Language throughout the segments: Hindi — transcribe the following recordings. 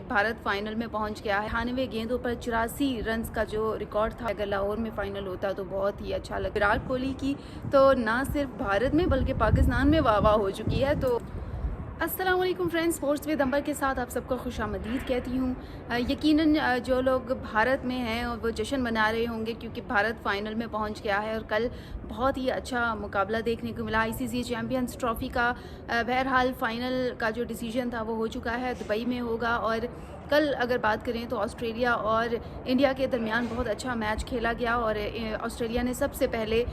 भारत फाइनल में पहुंच गया है। 98 गेंदों पर 84 रन का जो रिकॉर्ड था, अगर लाहौर में फाइनल होता तो बहुत ही अच्छा लगता। विराट कोहली की तो ना सिर्फ भारत में बल्कि पाकिस्तान में वाह वाह हो चुकी है। तो अस्सलाम वालेकुम फ्रेंड्स, स्पोर्ट्स विद अंबर के साथ आप सबको खुशामदीद कहती हूँ। यकीनन जो लोग भारत में हैं और वो जश्न मना रहे होंगे क्योंकि भारत फाइनल में पहुंच गया है और कल बहुत ही अच्छा मुकाबला देखने को मिला। आईसीसी चैंपियंस ट्रॉफ़ी का बहरहाल फ़ाइनल का जो डिसीजन था वो हो चुका है, दुबई में होगा। और कल अगर बात करें तो ऑस्ट्रेलिया और इंडिया के दरमियान बहुत अच्छा मैच खेला गया और ऑस्ट्रेलिया ने सबसे पहले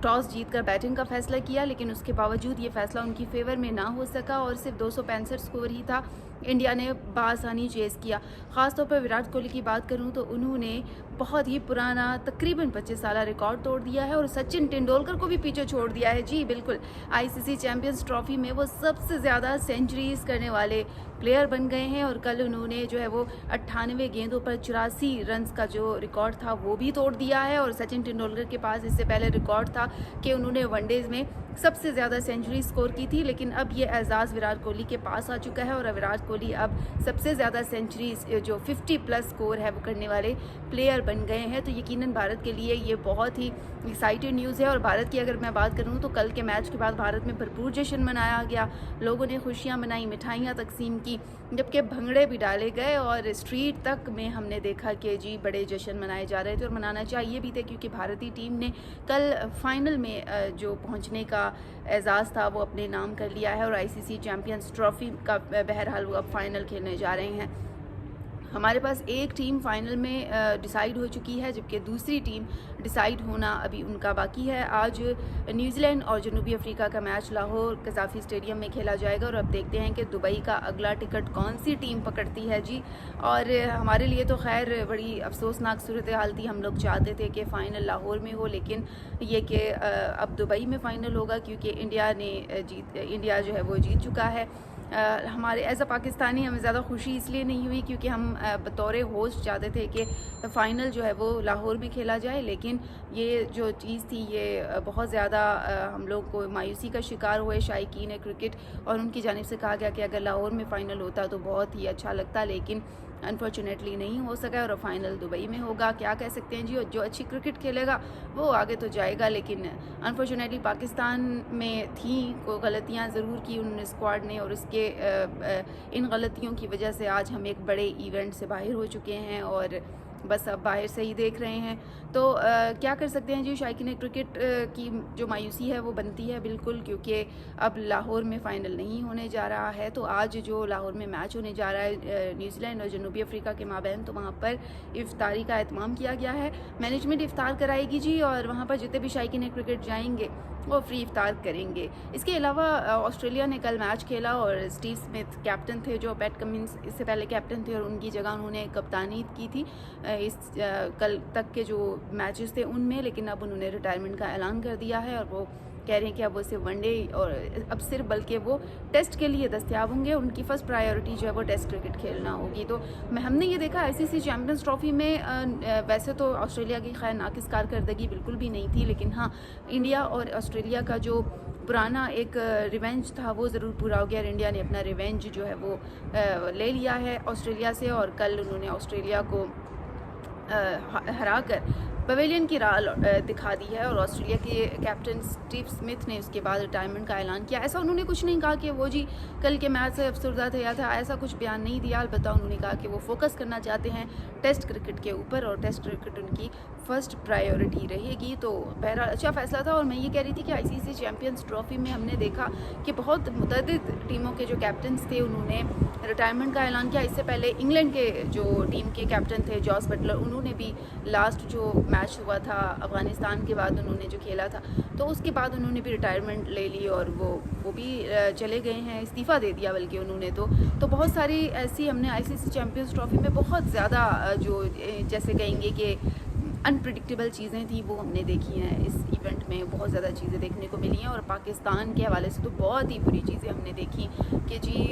टॉस जीतकर बैटिंग का फैसला किया, लेकिन उसके बावजूद ये फैसला उनकी फेवर में ना हो सका और सिर्फ 265 स्कोर ही था। इंडिया ने बासानी चेज़ किया। ख़ासतौर पर विराट कोहली की बात करूं तो उन्होंने बहुत ही पुराना तकरीबन 25 साल रिकॉर्ड तोड़ दिया है और सचिन तेंदुलकर को भी पीछे छोड़ दिया है। जी बिल्कुल, आईसीसी चैंपियंस ट्रॉफ़ी में वो सबसे ज़्यादा सेंचुरीज़ करने वाले प्लेयर बन गए हैं और कल उन्होंने जो है वो 98 गेंदों पर 84 रन का जो रिकॉर्ड था वो भी तोड़ दिया है। और सचिन तेंदुलकर के पास इससे पहले रिकॉर्ड था कि उन्होंने वनडेज़ में सबसे ज़्यादा सेंचुरी स्कोर की थी, लेकिन अब ये एजाज़ विराट कोहली के पास आ चुका है और विराट कोहली अब सबसे ज़्यादा सेंचुरी जो 50+ स्कोर है वो करने वाले प्लेयर बन गए हैं। तो यकीनन भारत के लिए ये बहुत ही एक्साइटेड न्यूज़ है। और भारत की अगर मैं बात करूँ तो कल के मैच के बाद भारत में भरपूर जश्न मनाया गया, लोगों ने खुशियाँ मनाई, मिठाइयाँ तकसीम की, जबकि भंगड़े भी डाले गए और स्ट्रीट तक में हमने देखा कि जी बड़े जश्न मनाए जा रहे थे और मनाना चाहिए भी थे क्योंकि भारतीय टीम ने कल फाइनल में जो पहुंचने का एजाज़ था वो अपने नाम कर लिया है और आईसीसी चैंपियंस ट्रॉफ़ी का बहरहाल वो अब फाइनल खेलने जा रहे हैं। हमारे पास एक टीम फाइनल में डिसाइड हो चुकी है, जबकि दूसरी टीम डिसाइड होना अभी उनका बाकी है। आज न्यूजीलैंड और जनूबी अफ्रीका का मैच लाहौर कज़ाफ़ी स्टेडियम में खेला जाएगा और अब देखते हैं कि दुबई का अगला टिकट कौन सी टीम पकड़ती है जी। और हमारे लिए तो खैर बड़ी अफसोसनाक सूरत हाल थी। हम लोग चाहते थे कि फ़ाइनल लाहौर में हो, लेकिन ये कि अब दुबई में फ़ाइनल होगा क्योंकि इंडिया जो है वो जीत चुका है। हमारे एज अ पाकिस्तानी हमें ज़्यादा खुशी इसलिए नहीं हुई क्योंकि हम बतौर होस्ट चाहते थे कि फ़ाइनल जो है वो लाहौर में खेला जाए, लेकिन ये जो चीज़ थी ये बहुत ज़्यादा हम लोग को मायूसी का शिकार हुए शायकीन क्रिकेट, और उनकी जानिब से कहा गया कि अगर लाहौर में फ़ाइनल होता तो बहुत ही अच्छा लगता, लेकिन अनफॉर्चुनेटली नहीं हो सका और फाइनल दुबई में होगा। क्या कह सकते हैं जी, जो अच्छी क्रिकेट खेलेगा वो आगे तो जाएगा, लेकिन अनफॉर्चुनेटली पाकिस्तान में थी को गलतियां ज़रूर की उन्होंने स्क्वाड ने, और उसके इन गलतियों की वजह से आज हम एक बड़े इवेंट से बाहर हो चुके हैं और बस अब बाहर से ही देख रहे हैं। तो क्या कर सकते हैं जी, शायकीन क्रिकेट की जो मायूसी है वो बनती है बिल्कुल, क्योंकि अब लाहौर में फ़ाइनल नहीं होने जा रहा है। तो आज जो लाहौर में मैच होने जा रहा है न्यूजीलैंड और जनूबी अफ्रीका के माबैन, तो वहाँ पर इफ्तारी का एहतमाम किया गया है। मैनेजमेंट इफ्तार कराएगी जी और वहाँ पर जितने भी शायकीन क्रिकेट जाएंगे वो फ्री इफ्तार करेंगे। इसके अलावा ऑस्ट्रेलिया ने कल मैच खेला और स्टीव स्मिथ कैप्टन थे, जो पैट कमिंस इससे पहले कैप्टन थे और उनकी जगह उन्होंने कप्तानी की थी इस कल तक के जो मैचेस थे उनमें, लेकिन अब उन्होंने रिटायरमेंट का ऐलान कर दिया है और वो कह रहे हैं कि अब वो सिर्फ वनडे और अब सिर्फ बल्कि वो टेस्ट के लिए दस्तियाब होंगे। उनकी फ़र्स्ट प्रायोरिटी जो है वो टेस्ट क्रिकेट खेलना होगी। तो हमने ये देखा आईसीसी चैंपियंस ट्रॉफ़ी में वैसे तो ऑस्ट्रेलिया की खैर नाकिस कारकर्दगी बिल्कुल भी नहीं थी, लेकिन हाँ इंडिया और ऑस्ट्रेलिया का जो पुराना एक रिवेंज था वो ज़रूर पूरा हो गया। इंडिया ने अपना रिवेंज जो है वो ले लिया है ऑस्ट्रेलिया से और कल उन्होंने ऑस्ट्रेलिया को हरा कर पवेलियन की राह दिखा दी है और ऑस्ट्रेलिया के कैप्टन स्टीव स्मिथ ने उसके बाद रिटायरमेंट का ऐलान किया। ऐसा उन्होंने कुछ नहीं कहा कि वो जी कल के मैच से अफसरदा था, ऐसा कुछ बयान नहीं दिया। अलबत्ता उन्होंने कहा कि वो फोकस करना चाहते हैं टेस्ट क्रिकेट के ऊपर और टेस्ट क्रिकेट उनकी फ़र्स्ट प्रायोरिटी रहेगी। तो बहरहाल अच्छा फ़ैसला था। और मैं ये कह रही थी कि आईसीसी चैंपियंस ट्रॉफ़ी में हमने देखा कि बहुत मुतअद्दिद टीमों के जो कैप्टन्स थे उन्होंने रिटायरमेंट का ऐलान किया। इससे पहले इंग्लैंड के जो टीम के कैप्टन थे जॉस बटलर, उन्होंने भी लास्ट जो मैच हुआ था अफ़गानिस्तान के बाद उन्होंने जो खेला था तो उसके बाद उन्होंने भी रिटायरमेंट ले ली और वो भी चले गए हैं, इस्तीफ़ा दे दिया बल्कि उन्होंने। तो बहुत सारी ऐसी हमने आईसीसी चैंपियंस ट्रॉफ़ी में बहुत ज़्यादा जो जैसे कहेंगे कि अनप्रिडिक्टेबल चीज़ें थी वो हमने देखी हैं। इस इवेंट में बहुत ज़्यादा चीज़ें देखने को मिली हैं और पाकिस्तान के हवाले से तो बहुत ही बुरी चीज़ें हमने देखी कि जी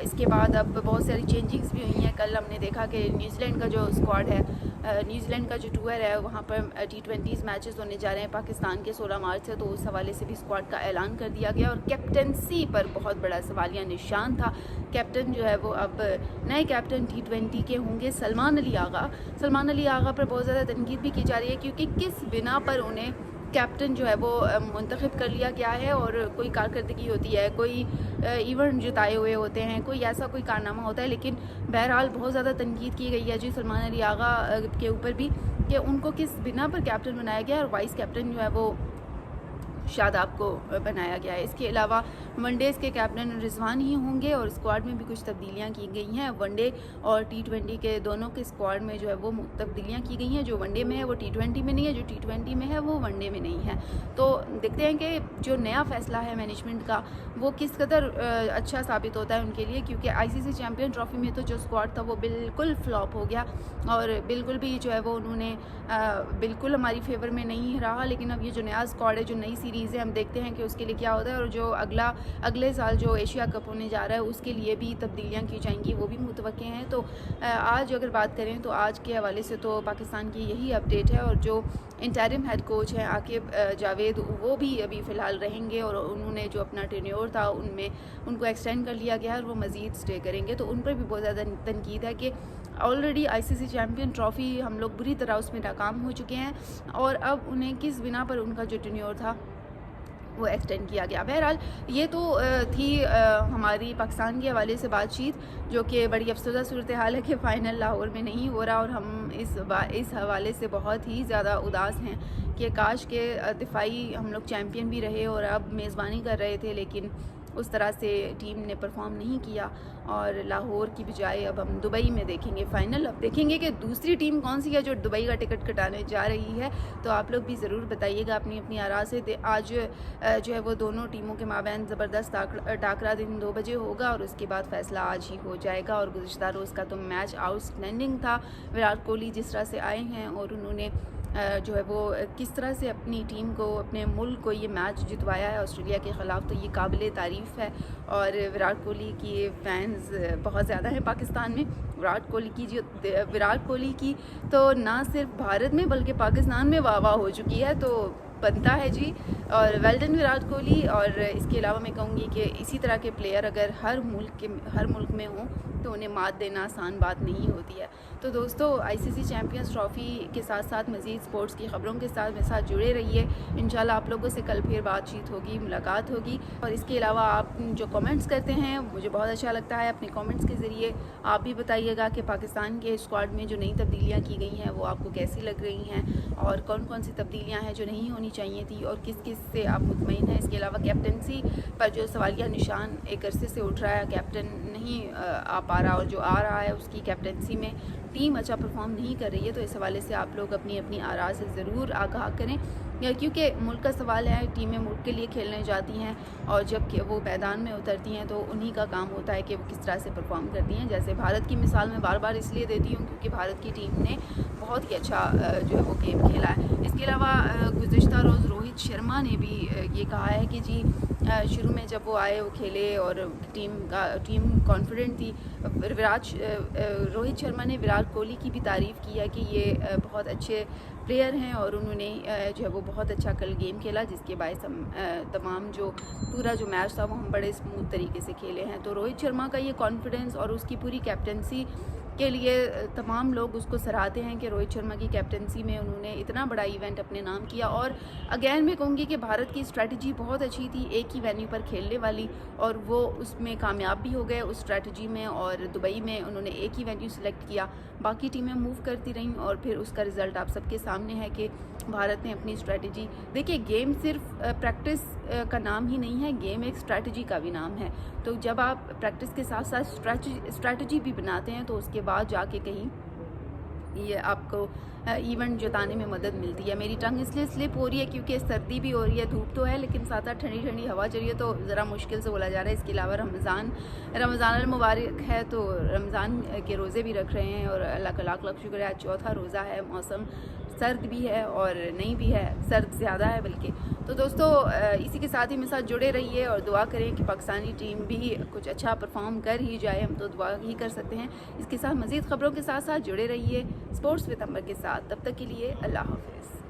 इसके बाद अब बहुत सारी चेंजिंग्स भी हुई हैं। कल हमने देखा कि न्यूजीलैंड का जो स्क्वाड है न्यूजीलैंड का जो टूर है वहाँ पर T20 मैचेस होने जा रहे हैं पाकिस्तान के 16 मार्च से, तो उस हवाले से भी स्क्वाड का ऐलान कर दिया गया। और कैप्टनसी पर बहुत बड़ा सवालिया निशान था। कैप्टन जो है वो अब नए कैप्टन T20 के होंगे सलमान अली आगा। सलमान अली आगा पर बहुत ज़्यादा तनकीद भी की जा रही है क्योंकि किस बिना पर उन्हें कैप्टन जो है वो मुंतखब कर लिया गया है, और कोई कारकर्दगी होती है, कोई इवेंट जिताए हुए होते हैं, कोई ऐसा कोई कारनामा होता है। लेकिन बहरहाल बहुत ज़्यादा तनकीद की गई है जी सलमान अली आगा के ऊपर भी कि उनको किस बिना पर कैप्टन बनाया गया और वाइस कैप्टन जो है वो शादाब को बनाया गया है। इसके अलावा वनडेज़ के कैप्टन रिजवान ही होंगे और स्क्वाड में भी कुछ तब्दीलियां की गई हैं। वनडे और T20 के दोनों के स्क्वाड में जो है वो तब्दीलियां की गई हैं। जो वनडे में है वो T20 में नहीं है, जो T20 में है वो वनडे में नहीं है। तो देखते हैं कि जो नया फ़ैसला है मैनेजमेंट का वो किस कदर अच्छा साबित होता है उनके लिए, क्योंकि ICC चैम्पियन ट्रॉफी में तो जो स्क्वाड था वो बिल्कुल फ्लॉप हो गया और बिल्कुल भी जो है वो उन्होंने बिल्कुल हमारी फेवर में नहीं रहा। लेकिन अब ये जो नया स्क्वाड है, जो नई सीरीज़ है, हम देखते हैं कि उसके लिए क्या होता है। और जो अगले साल जो एशिया कप होने जा रहा है उसके लिए भी तब्दीलियाँ की जाएंगी, वो भी मुतवक्के हैं। तो आज अगर बात करें तो आज के हवाले से तो पाकिस्तान की यही अपडेट है। और जो इंटरिम हेड कोच हैं आकिब जावेद, वो भी अभी फ़िलहाल रहेंगे और उन्होंने जो अपना टेन्योर था उनमें उनको एक्सटेंड कर लिया गया है और वो मज़ीद स्टे करेंगे। तो उन पर भी बहुत ज़्यादा तनकीद है कि ऑलरेडी ICC चैम्पियन ट्रॉफ़ी हम लोग बुरी तरह उसमें नाकाम हो चुके हैं और अब उन्हें किस बिना पर उनका जो टेन्योर था वो एक्सटेंड किया गया। बहरहाल ये तो थी हमारी पाकिस्तान के हवाले से बातचीत, जो कि बड़ी अफसोदा सूरत हाल है कि फ़ाइनल लाहौर में नहीं हो रहा। और हम इस हवाले से बहुत ही ज़्यादा उदास हैं कि काश के दिफाई हम लोग चैम्पियन भी रहे और अब मेज़बानी कर रहे थे, लेकिन उस तरह से टीम ने परफॉर्म नहीं किया और लाहौर की बजाय अब हम दुबई में देखेंगे फ़ाइनल। अब देखेंगे कि दूसरी टीम कौन सी है जो दुबई का टिकट कटाने जा रही है। तो आप लोग भी ज़रूर बताइएगा अपनी अपनी आरा से। आज जो है वो दोनों टीमों के माबैन ज़बरदस्त टाकरा दिन 2 बजे होगा और उसके बाद फ़ैसला आज ही हो जाएगा। और गुज़िश्ता रोज़ का तो मैच आउटस्टैंडिंग था। विराट कोहली जिस तरह से आए हैं और उन्होंने जो है वो किस तरह से अपनी टीम को, अपने मुल्क को ये मैच जितवाया है ऑस्ट्रेलिया के ख़िलाफ़, तो ये काबिल तारीफ़ है। और विराट कोहली की फ़ैन्स बहुत ज़्यादा हैं पाकिस्तान में। विराट कोहली की तो ना सिर्फ भारत में बल्कि पाकिस्तान में वाह वाह हो चुकी है, तो बनता है जी। और वेल डन विराट कोहली। और इसके अलावा मैं कहूँगी कि इसी तरह के प्लेयर अगर हर मुल्क में हों तो उन्हें मात देना आसान बात नहीं होती है। तो दोस्तों ICC चैम्पियंस ट्रॉफ़ी के साथ साथ मज़ीद स्पोर्ट्स की ख़बरों के साथ मेरे साथ जुड़े रहिए। इंशाल्लाह आप लोगों से कल फिर बातचीत होगी, मुलाकात होगी। और इसके अलावा आप जो कमेंट्स करते हैं मुझे बहुत अच्छा लगता है। अपने कमेंट्स के ज़रिए आप भी बताइएगा कि पाकिस्तान के स्क्वाड में जो नई तब्दीलियाँ की गई हैं वो आपको कैसी लग रही हैं और कौन कौन सी तब्दीलियाँ हैं जो नहीं होनी चाहिए थी और किस किस से आप मुतमईन हैं। इसके अलावा कैप्टनसी पर जो सवालिया निशान एक अरसे से उठ रहा है, कैप्टन नहीं आ पा रहा और जो आ रहा है उसकी कैप्टनसी में टीम अच्छा परफॉर्म नहीं कर रही है। तो इस हवाले से आप लोग अपनी अपनी आरा से ज़रूर आगाह करें, क्योंकि मुल्क का सवाल है। टीमें मुल्क के लिए खेलने जाती हैं और जब वो मैदान में उतरती हैं तो उन्हीं का काम होता है कि वो किस तरह से परफॉर्म करती हैं। जैसे भारत की मिसाल मैं बार बार इसलिए देती हूँ क्योंकि भारत की टीम ने बहुत ही अच्छा जो है वो गेम खेला है। इसके अलावा गुज़िश्ता रोज़ रोहित शर्मा ने भी ये कहा है कि जी शुरू में जब वो आए वो खेले और टीम कॉन्फिडेंट थी। रोहित शर्मा ने विराट कोहली की भी तारीफ़ की है कि ये बहुत अच्छे प्लेयर हैं और उन्होंने जो है वो बहुत अच्छा कल गेम खेला, जिसके बायस हम तमाम जो पूरा जो मैच था वो हम बड़े स्मूथ तरीके से खेले हैं। तो रोहित शर्मा का ये कॉन्फिडेंस और उसकी पूरी कैप्टनसी के लिए तमाम लोग उसको सराहते हैं कि रोहित शर्मा की कैप्टनसी में उन्होंने इतना बड़ा इवेंट अपने नाम किया। और अगेन मैं कहूँगी कि भारत की स्ट्रैटेजी बहुत अच्छी थी, एक ही वेन्यू पर खेलने वाली, और वो उसमें कामयाब भी हो गए उस स्ट्रैटेजी में। और दुबई में उन्होंने एक ही वेन्यू सेलेक्ट किया, बाकी टीमें मूव करती रहीं और फिर उसका रिज़ल्ट आप सबके सामने है कि भारत ने अपनी स्ट्रैटेजी, देखिए गेम सिर्फ प्रैक्टिस का नाम ही नहीं है, गेम एक स्ट्रैटेजी का भी नाम है। तो जब आप प्रैक्टिस के साथ साथ स्ट्रैटेजी भी बनाते हैं तो उसके बाद जाके कहीं ये आपको इवेंट जताने में मदद मिलती है। मेरी टंग इसलिए स्लिप हो रही है क्योंकि सर्दी भी हो रही है, धूप तो है लेकिन साथ साथ ठंडी ठंडी हवा चल रही है, तो ज़रा मुश्किल से बोला जा रहा है। इसके अलावा रमज़ान मुबारक है, तो रमज़ान के रोज़े भी रख रहे हैं और अल्लाह का लाख लाख शुक्र है। आज चौथा रोज़ा है, मौसम सर्द भी है और नहीं भी है, सर्द ज़्यादा है बल्कि। तो दोस्तों इसी के साथ ही मेरे साथ जुड़े रहिए और दुआ करें कि पाकिस्तानी टीम भी कुछ अच्छा परफॉर्म कर ही जाए, हम तो दुआ ही कर सकते हैं। इसके साथ मज़ीद ख़बरों के साथ साथ जुड़े रहिए स्पोर्ट्स विद अंबर के साथ। तब तक के लिए अल्लाह हाफ़िज़।